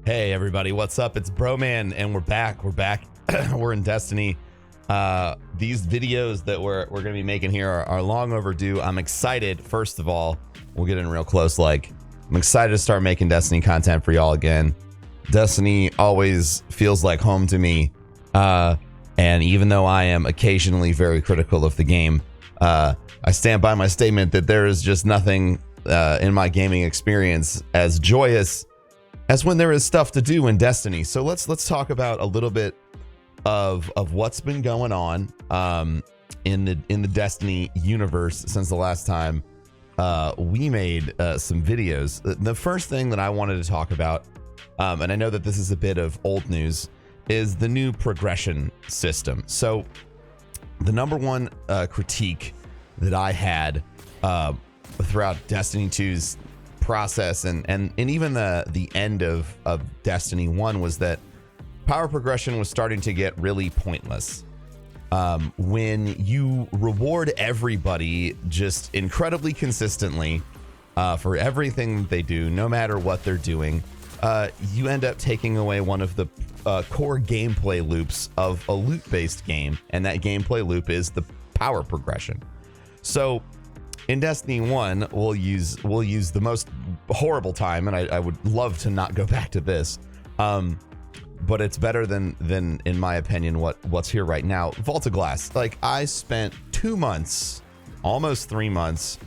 Hey everybody, what's up? It's Broman, and we're back. We're in Destiny. These videos that we're gonna be making here are long overdue. I'm excited. First of all, we'll get in real close. I'm excited to start making Destiny content for y'all again. Destiny always feels like home to me. And even though I am occasionally very critical of the game, I stand by my statement that there is just nothing in my gaming experience as joyous as when there is stuff to do in Destiny. So let's talk about a little bit of what's been going on in the Destiny universe since the last time we made some videos. The first thing that I wanted to talk about, and I know that this is a bit of old news, is the new progression system. So the number one critique that I had throughout Destiny 2's process and even the end of Destiny 1 was that power progression was starting to get really pointless. When you reward everybody just incredibly consistently for everything that they do, no matter what they're doing, you end up taking away one of the core gameplay loops of a loot-based game, and that gameplay loop is the power progression. So in Destiny 1, we'll use the most horrible time, and I would love to not go back to this, but it's better than in my opinion what's here right now. Vault of Glass. I spent 2 months, almost 3 months,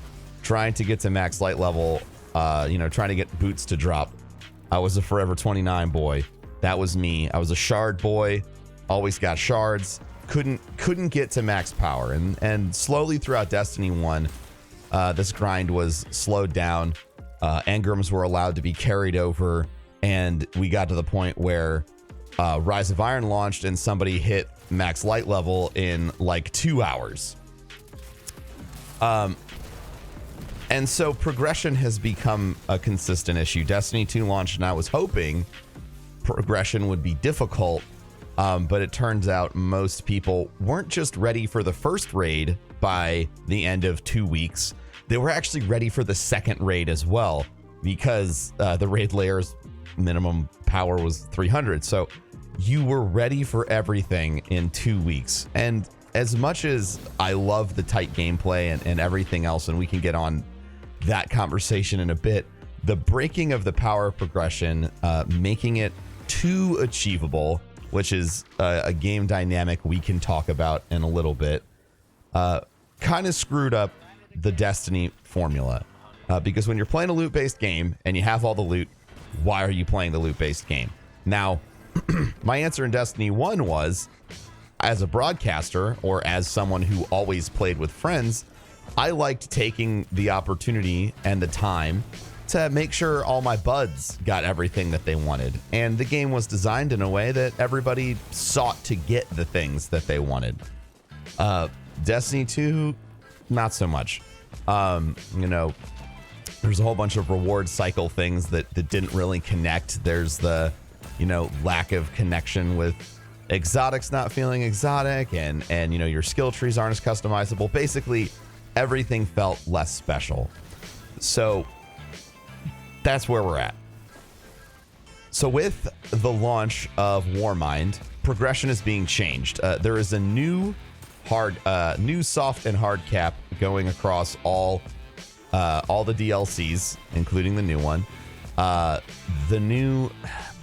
trying to get to max light level, trying to get boots to drop. I was a Forever 29 boy. That was me. I was a shard boy, always got shards, couldn't get to max power, and slowly throughout Destiny 1, this grind was slowed down. Engrams were allowed to be carried over, and we got to the point where Rise of Iron launched and somebody hit max light level in 2 hours. And so progression has become a consistent issue. Destiny 2 launched, and I was hoping progression would be difficult, but it turns out most people weren't just ready for the first raid by the end of 2 weeks. They were actually ready for the second raid as well, because the raid layer's minimum power was 300. So you were ready for everything in 2 weeks. And as much as I love the tight gameplay and everything else, and we can get on that conversation in a bit, the breaking of the power progression, making it too achievable, which is a game dynamic we can talk about in a little bit, kind of screwed up the Destiny formula. Because when you're playing a loot-based game and you have all the loot, why are you playing the loot-based game? Now, my answer in Destiny 1 was, as a broadcaster or as someone who always played with friends, I liked taking the opportunity and the time to make sure all my buds got everything that they wanted. And the game was designed in a way that everybody sought to get the things that they wanted. Destiny 2, not so much. There's a whole bunch of reward cycle things that didn't really connect. There's the, lack of connection with exotics not feeling exotic, and your skill trees aren't as customizable. Basically, everything felt less special. So that's where we're at. So with the launch of Warmind, progression is being changed. There is a new soft and hard cap going across all the DLCs, including the new one.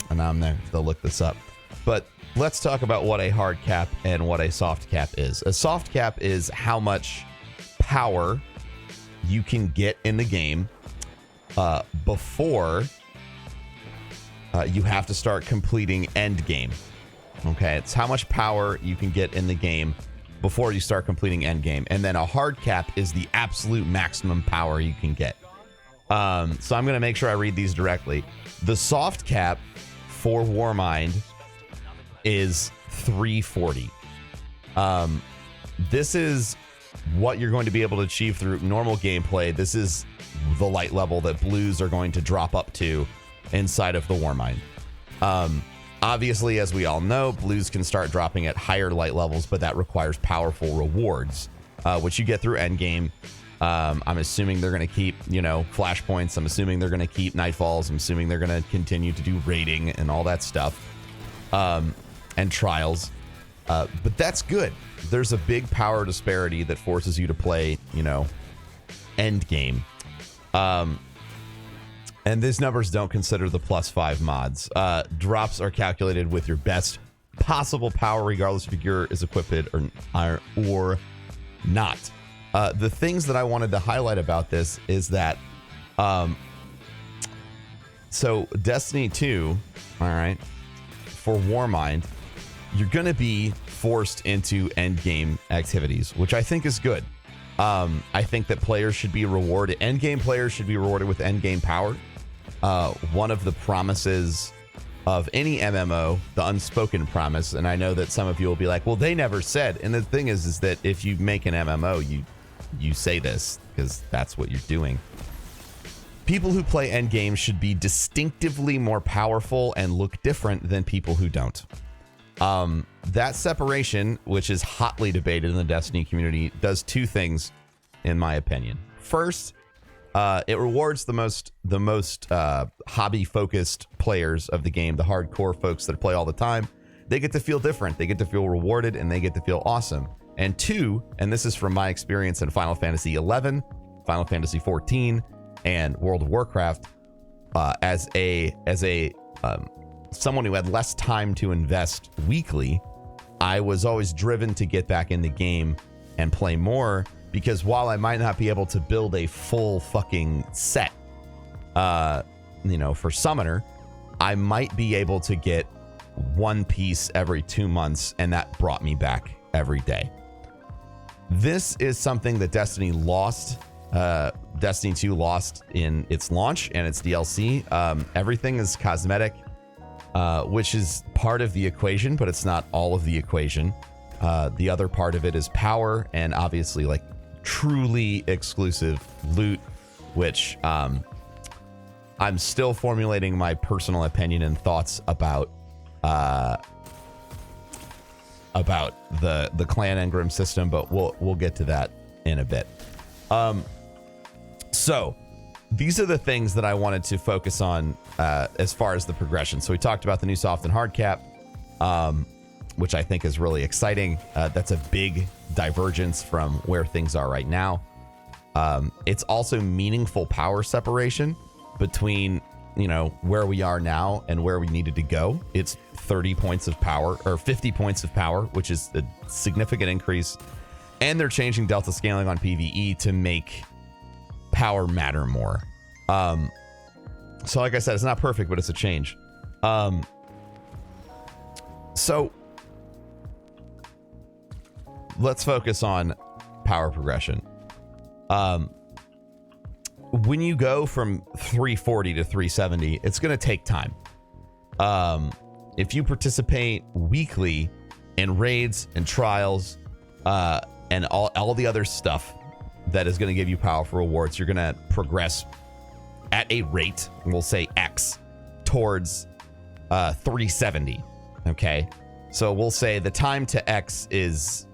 And I'm there to look this up. But let's talk about what a hard cap and what a soft cap is. A soft cap is how much power you can get in the game before you have to start completing end game. Okay, it's how much power you can get in the game before you start completing end game. And then a hard cap is the absolute maximum power you can get. So I'm going to make sure I read these directly. The soft cap for Warmind is 340. This is what you're going to be able to achieve through normal gameplay. This is the light level that blues are going to drop up to inside of the Warmind. Obviously, as we all know, blues can start dropping at higher light levels, but that requires powerful rewards, which you get through endgame. I'm assuming they're going to keep, flashpoints. I'm assuming they're going to keep nightfalls. I'm assuming they're going to continue to do raiding and all that stuff, and trials. But that's good. There's a big power disparity that forces you to play, end game. And these numbers don't consider the +5 mods. Drops are calculated with your best possible power, regardless if your gear is equipped or not. The things that I wanted to highlight about this is that, so Destiny 2, all right, for Warmind, you're going to be forced into endgame activities, which I think is good. I think that players should be rewarded. Endgame players should be rewarded with endgame power. One of the promises of any MMO, the unspoken promise, and I know that some of you will be like, well, they never said. And the thing is that if you make an MMO, you say this because that's what you're doing. People who play endgame should be distinctively more powerful and look different than people who don't. That separation, which is hotly debated in the Destiny community, does two things, in my opinion. First, it rewards the most hobby-focused players of the game, the hardcore folks that play all the time. They get to feel different. They get to feel rewarded, and they get to feel awesome. And two, and this is from my experience in Final Fantasy XI, Final Fantasy XIV, and World of Warcraft, as someone who had less time to invest weekly, I was always driven to get back in the game and play more, because while I might not be able to build a full fucking set, for Summoner, I might be able to get one piece every 2 months, and that brought me back every day. This is something that Destiny lost. Destiny 2 lost in its launch and its DLC. Everything is cosmetic, which is part of the equation, but it's not all of the equation. The other part of it is power and obviously like truly exclusive loot, which I'm still formulating my personal opinion and thoughts about the clan engram system, but we'll get to that in a bit. So these are the things that I wanted to focus on as far as the progression. So we talked about the new soft and hard cap, which I think is really exciting. That's a big divergence from where things are right now. It's also meaningful power separation between, where we are now and where we needed to go. It's 30 points of power or 50 points of power, which is a significant increase. And they're changing delta scaling on PvE to make power matter more. So like I said, it's not perfect, but it's a change. So let's focus on power progression. When you go from 340 to 370, it's going to take time. If you participate weekly in raids and trials, and all the other stuff that is going to give you powerful rewards, you're going to progress at a rate, we'll say X, towards 370. Okay, so we'll say the time to X is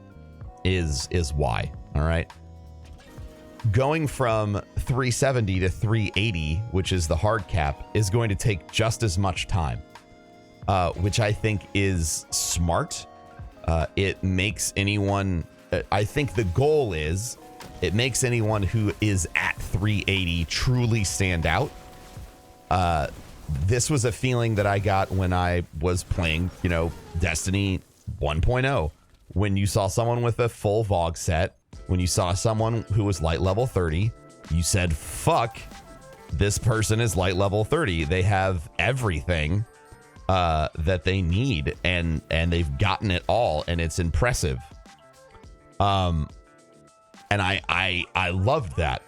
Y. All right, going from 370 to 380, which is the hard cap, is going to take just as much time, which I think is smart. It makes anyone, I think the goal is, it makes anyone who is at 380 truly stand out. This was a feeling that I got when I was playing, Destiny 1.0. When you saw someone with a full Vogue set, when you saw someone who was light level 30, you said, fuck, this person is light level 30. They have everything that they need, and they've gotten it all, and it's impressive. And I loved that.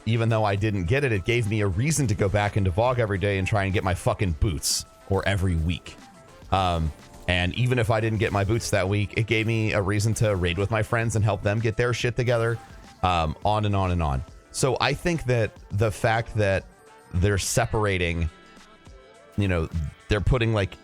Even though I didn't get it, it gave me a reason to go back into Vogue every day and try and get my fucking boots, or every week. And even if I didn't get my boots that week, it gave me a reason to raid with my friends and help them get their shit together, on and on and on. So I think that the fact that they're separating, they're putting like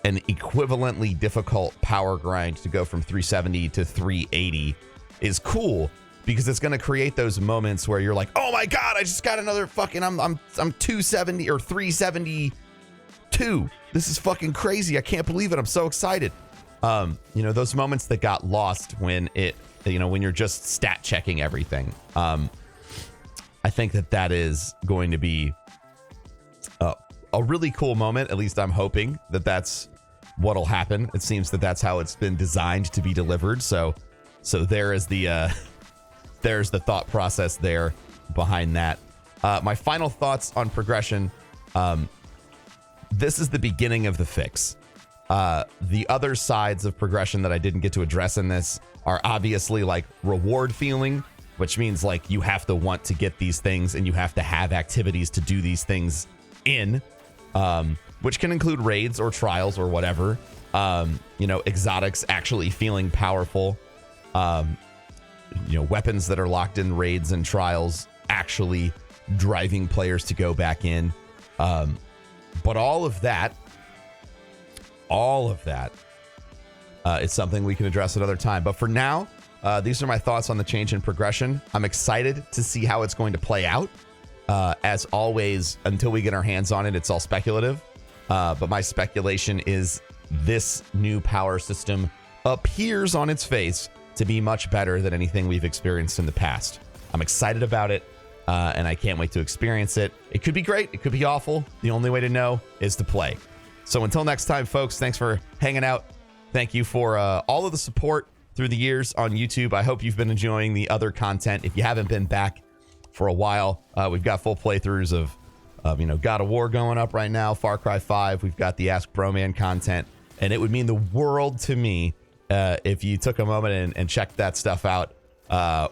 an equivalently difficult power grind to go from 370 to 380 is cool, because it's going to create those moments where you're like, oh my God, I just got another fucking, I'm 270 or 372. This is fucking crazy. I can't believe it. I'm so excited. You know, those moments that got lost when when you're just stat checking everything. I think that is going to be a really cool moment. At least I'm hoping that that's what'll happen. It seems that that's how it's been designed to be delivered. So there is there's the thought process there behind that. My final thoughts on progression. This is the beginning of the fix. The other sides of progression that I didn't get to address in this are obviously like reward feeling, which means like you have to want to get these things and you have to have activities to do these things in, which can include raids or trials or whatever. Exotics actually feeling powerful. Weapons that are locked in raids and trials actually driving players to go back in. But all of that is something we can address another time. But for now, these are my thoughts on the change in progression. I'm excited to see how it's going to play out. As always, until we get our hands on it, it's all speculative. But my speculation is this new power system appears on its face to be much better than anything we've experienced in the past. I'm excited about it, and I can't wait to experience it. It could be great. It could be awful. The only way to know is to play. So until next time, folks, thanks for hanging out. Thank you for all of the support through the years on YouTube. I hope you've been enjoying the other content. If you haven't been back for a while, we've got full playthroughs of God of War going up right now, Far Cry 5. We've got the Ask Broman content, and it would mean the world to me if you took a moment and checked that stuff out.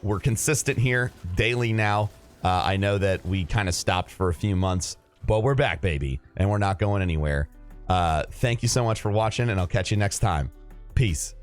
We're consistent here daily now. I know that we kind of stopped for a few months, but we're back, baby, and we're not going anywhere. Thank you so much for watching, and I'll catch you next time. Peace.